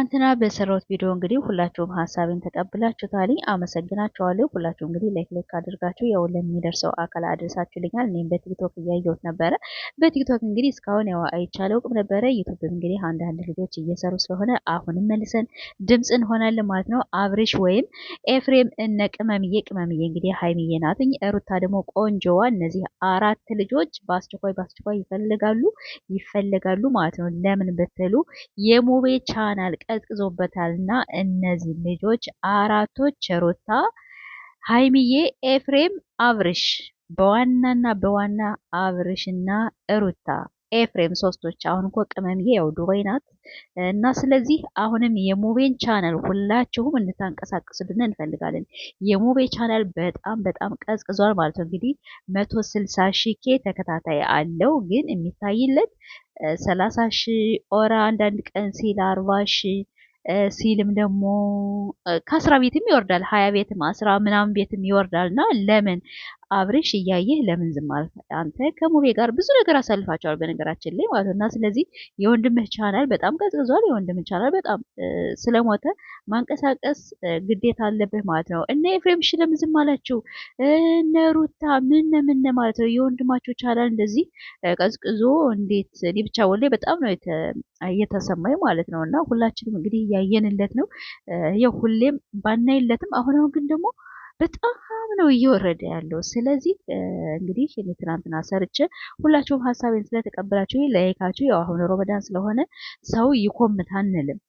ትናንትና በሰራሁት ቪዲዮ እንግዲህ ሁላችሁም ሀሳቤን ተቀብላችሁታል። አመሰግናችኋለሁ። ሁላችሁም እንግዲህ ላይክ አድርጋችሁ ያው ለሚደርሰው አካል አድርሳችሁልኛል። እኔም በቲክቶክ እያየሁት ነበረ። በቲክቶክ እንግዲህ እስካሁን ያው አይቻለውም ነበረ። ዩቲዩብ እንግዲህ አንዳንድ ልጆች እየሰሩ ስለሆነ አሁንም መልሰን ድምጽ እንሆናለን ማለት ነው። አብርሽ ወይም ኤፍሬም እነ ቅመምዬ እንግዲህ ሀይሚዬ ናትኝ፣ ሩታ ደግሞ ቆንጆዋ። እነዚህ አራት ልጆች በአስቸኳይ ይፈልጋሉ ማለት ነው። ለምን ብትሉ የሙቤ ቻናል ቀዝቅዞበታልና እነዚህ ልጆች አራቶች ሩታ፣ ሀይሚዬ፣ ኤፍሬም፣ አብርሽ በዋና አብርሽና ሩታ ኤፍሬም ሶስቶች። አሁን እኮ ቅመምዬ ያው ዱባይ ናት እና ስለዚህ አሁንም የሙቤን ቻናል ሁላችሁም እንድታንቀሳቅሱልን እንፈልጋለን። የሙቤ ቻናል በጣም ቀዝቅዟል ማለት ነው። እንግዲህ 160 ሺህ ኬ ተከታታይ አለው ግን የሚታይለት 30 ሺህ ኦራ አንዳንድ ቀን ሲል 40 ሺህ ሲልም ደግሞ ከ10 ቤትም ይወርዳል፣ 20 ቤትም 10 ምናምን ቤትም ይወርዳል። እና ለምን አብርሽ እያየህ ለምን ዝም ማለት? አንተ ከሙቤ ጋር ብዙ ነገር አሳልፋቸዋል በነገራችን ላይ ማለት ነው። እና ስለዚህ የወንድምህ ቻናል በጣም ቀዝቅዟል። የወንድምህ ቻናል በጣም ስለሞተ ማንቀሳቀስ ግዴታ አለብህ ማለት ነው። እነ ኤፍሬም እሺ ለምን ዝም አላችሁ? እነ ሩታ ምን ማለት ነው። የወንድማችሁ ቻናል እንደዚህ ቀዝቅዞ እንዴት? እኔ ብቻ ወላሂ በጣም ነው እየተሰማኝ ማለት ነው። እና ሁላችንም እንግዲህ እያየንለት ነው። ያው ሁሌም ባናይለትም አሁን ግን ደግሞ በጣም ነው እየወረደ ያለው። ስለዚህ እንግዲህ እኔ ትናንትና ሰርቼ ሁላችሁም ሀሳቤን ስለተቀበላችሁ ላይካችሁ፣ ያው አሁን ረመዳን ስለሆነ ሰው ይኮምት አንልም፣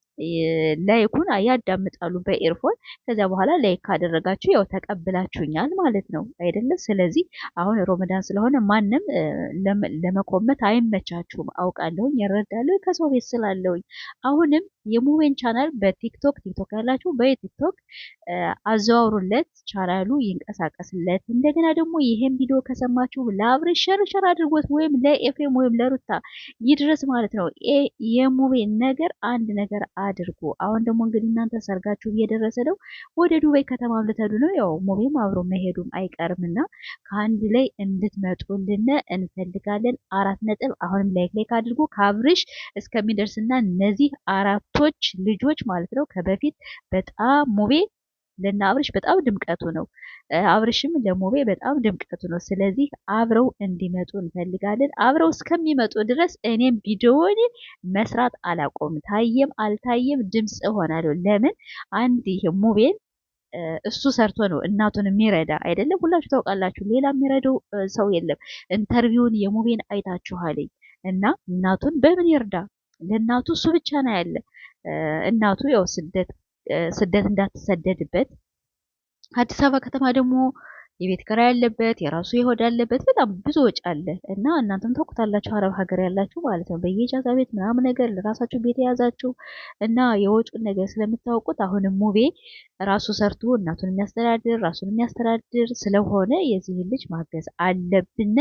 ላይኩን ያዳምጣሉ በኤርፎን። ከዛ በኋላ ላይክ ካደረጋችሁ ያው ተቀብላችሁኛል ማለት ነው አይደለ? ስለዚህ አሁን ረመዳን ስለሆነ ማንም ለመኮመት አይመቻችሁም፣ አውቃለሁኝ፣ ይረዳለሁ ከሰው ቤት ስላለሁኝ። አሁንም የሙቤን ቻናል በቲክቶክ ያላችሁ በቲክቶክ አዘዋውሩለት፣ ቻናሉ ይንቀሳቀስለት። እንደገና ደግሞ ይሄን ቪዲዮ ከሰማችሁ ለአብርሽ ሸር አድርጎት፣ ወይም ለኤፍሬም ወይም ለሩታ ይድረስ ማለት ነው። የሙቤን ነገር አንድ ነገር አድርጉ። አሁን ደግሞ እንግዲህ እናንተ ሰርጋችሁ እየደረሰ ነው። ወደ ዱባይ ከተማ ልትሄዱ ነው። ያው ሙቤም አብሮ መሄዱም አይቀርምና ከአንድ ላይ እንድትመጡልን እንፈልጋለን። 4 ነጥብ። አሁንም ላይክ አድርጉ ከአብርሽ እስከሚደርስና እነዚህ አራቶች ልጆች ማለት ነው። ከበፊት በጣም ሙቤ ለና አብርሽ በጣም ድምቀቱ ነው። አብርሽም ለሙቤ በጣም ድምቀቱ ነው። ስለዚህ አብረው እንዲመጡ እንፈልጋለን። አብረው እስከሚመጡ ድረስ እኔም ቪዲዮውን መስራት አላቆም፣ ታየም አልታየም ድምጽ እሆናለሁ። ለምን አንድ ይሄ ሙቤን እሱ ሰርቶ ነው እናቱን የሚረዳ አይደለም። ሁላችሁ ታውቃላችሁ፣ ሌላ የሚረዳው ሰው የለም። ኢንተርቪውን የሙቤን አይታችኋልኝ። እና እናቱን በምን ይርዳ? ለእናቱ እሱ ብቻ ነው ያለ። እናቱ ያው ስደት እንዳትሰደድበት፣ አዲስ አበባ ከተማ ደግሞ የቤት ኪራይ ያለበት፣ የራሱ ይሆድ አለበት፣ በጣም ብዙ ወጪ አለ። እና እናንተም ታውቁታላችሁ፣ አረብ ሀገር ያላችሁ ማለት ነው። በየጃዛ ቤት ምናምን ነገር ለራሳችሁ ቤት የያዛችሁ እና የወጪውን ነገር ስለምታውቁት፣ አሁንም ሙቤ ራሱ ሰርቶ እናቱን የሚያስተዳድር ራሱን የሚያስተዳድር ስለሆነ የዚህ ልጅ ማገዝ አለብን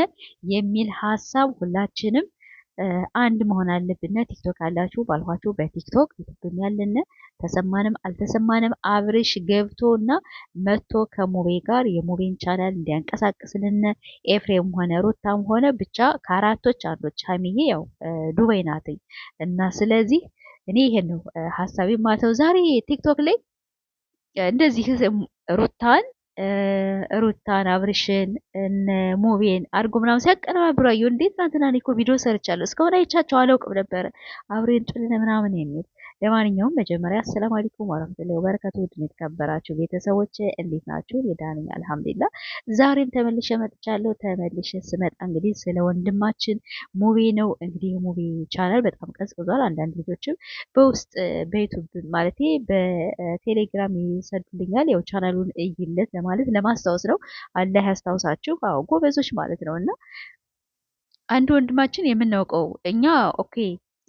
የሚል ሀሳብ ሁላችንም አንድ መሆን አለብን። ቲክቶክ አላችሁ ባልኋችሁ በቲክቶክ ዩቲዩብም ያለነ ተሰማንም አልተሰማንም አብርሽ ገብቶና መጥቶ ከሙቤ ጋር የሙቤን ቻናል እንዲያንቀሳቅስልን፣ ኤፍሬም ሆነ ሩታም ሆነ ብቻ ከአራቶች አንዶች። ሀይሚዬ ያው ዱባይ ናትኝ እና ስለዚህ እኔ ይሄን ነው ሀሳቤ ማለት ነው። ዛሬ ቲክቶክ ላይ እንደዚህ ሩታን አብርሽን እነ ሙቤን አድርጎ ምናምን ሲያቀነባብሩ አየሁ። እንዴት ትናንትና እኔ እኮ ቪዲዮ ሰርቻለሁ፣ እስካሁን አይቻቸው አላውቅም ነበረ አብሬን ጭልነ ምናምን የሚል። ለማንኛውም መጀመሪያ አሰላሙ አለይኩም ወራህመቱላሂ ወበረካቱ። ውድን የተከበራችሁ ቤተሰቦች እንዴት ናችሁ? የዳንኝ አልሐምዱሊላህ። ዛሬም ተመልሼ መጥቻለሁ። ተመልሼ ስመጣ እንግዲህ ስለ ወንድማችን ሙቤ ነው። እንግዲህ ሙቤ ቻናል በጣም ቀዝቅዟል። አንዳንድ ልጆችም በውስጥ በዩቲዩብ ማለቴ በቴሌግራም ይሰዱልኛል። ያው ቻናሉን እይለት ማለት ለማስታወስ ነው። አላህ ያስታውሳችሁ። አዎ ጎበዞች ማለት ነው። እና አንድ ወንድማችን የምናውቀው እኛ ኦኬ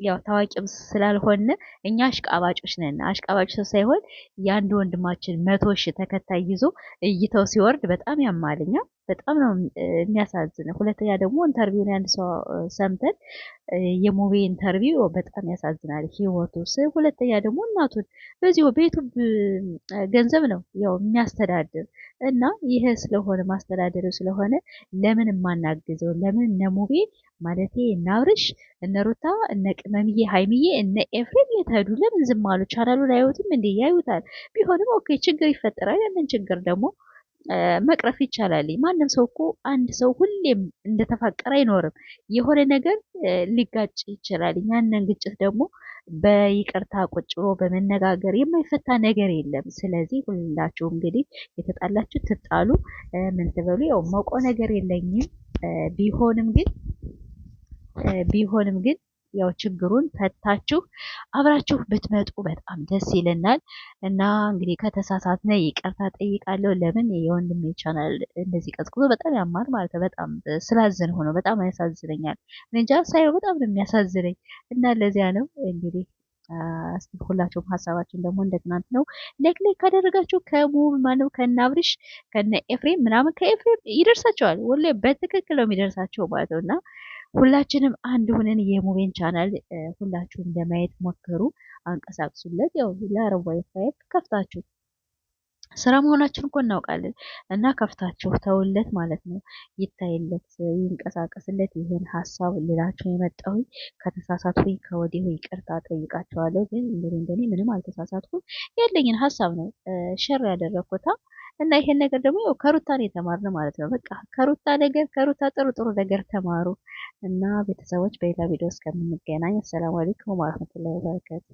ያው ታዋቂም ስላልሆነ እኛ አሽቃባጮች ነን። አሽቃባጭ ሳይሆን የአንድ ወንድማችን 100 ሺህ ተከታይ ይዞ እይተው ሲወርድ በጣም ያማልኛ። በጣም ነው የሚያሳዝነው። ሁለተኛ ደግሞ ኢንተርቪውን አንድ ሰው ሰምተን የሙቪ ኢንተርቪው በጣም ያሳዝናል ህይወቱ። ሁለተኛ ደግሞ እናቱን በዚሁ በዩቱብ ገንዘብ ነው ያው የሚያስተዳድር እና ይሄ ስለሆነ ማስተዳደሩ ስለሆነ ለምን የማናግዘው ለምን እነ ሙቪ ማለቴ እነ አብርሽ እነ ሩታ እነ ቅመምዬ ሀይሚዬ እነ ኤፍሬም የተሄዱ ለምን ዝም አሉ? ቻናሉን አያዩትም እንዴ? ያዩታል። ቢሆንም ኦኬ ችግር ይፈጠራል። ያንን ችግር ደግሞ መቅረፍ ይቻላል። ማንም ሰው እኮ አንድ ሰው ሁሌም እንደተፋቀረ አይኖርም። የሆነ ነገር ሊጋጭ ይችላል። ያንን ግጭት ደግሞ በይቅርታ ቁጭ ብሎ በመነጋገር የማይፈታ ነገር የለም። ስለዚህ ሁላችሁ እንግዲህ የተጣላችሁ ትጣሉ፣ ምን ትበሉ። ያው መውቀው ነገር የለኝም። ቢሆንም ግን ያው ችግሩን ፈታችሁ አብራችሁ ብትመጡ በጣም ደስ ይለናል። እና እንግዲህ ከተሳሳትነ ይቅርታ ጠይቃለሁ። ለምን የወንድሜ ቻናል እንደዚህ ቀዝቅዞ በጣም ያማር ማለት ነው። በጣም ስላዘን ሆኖ በጣም ያሳዝነኛል። እንጃ ሳየው በጣም ነው የሚያሳዝነኝ እና ለዚያ ነው እንግዲህ እስቲ ሁላችሁም ሀሳባችን ደግሞ እንደ ትናንት ነው። ላይክ ካደረጋችሁ ከሙብ ማነው ከነ አብርሽ ከነ ኤፍሬም ምናምን ከኤፍሬም ይደርሳቸዋል። ወላሂ በትክክል ነው የሚደርሳቸው ማለት ነው እና ሁላችንም አንድ ሆነን የሙቤን ቻናል ሁላችሁም ለማየት ሞክሩ፣ አንቀሳቅሱለት። ያው ለአረብ ዋይፋይ ከፍታችሁ ስራ መሆናችን እኮ እናውቃለን እና ከፍታችሁ ተውለት ማለት ነው። ይታይለት፣ ይንቀሳቀስለት። ይሄን ሀሳብ ልላችሁ የመጣሁኝ ከተሳሳትኩኝ ከወዲሁ ይቅርታ ጠይቃቸዋለሁ። ግን እንደኔ ምንም አልተሳሳትኩም። ያለኝን ሀሳብ ነው ሸር ያደረኩት እና ይሄን ነገር ደግሞ ያው ከሩታ ነው የተማርነው ማለት ነው። በቃ ከሩታ ጥሩ ጥሩ ነገር ተማሩ እና ቤተሰቦች፣ በሌላ ቪዲዮ እስከምንገናኝ አሰላሙ አለይኩም ወራህመቱላሂ ወበረካቱ።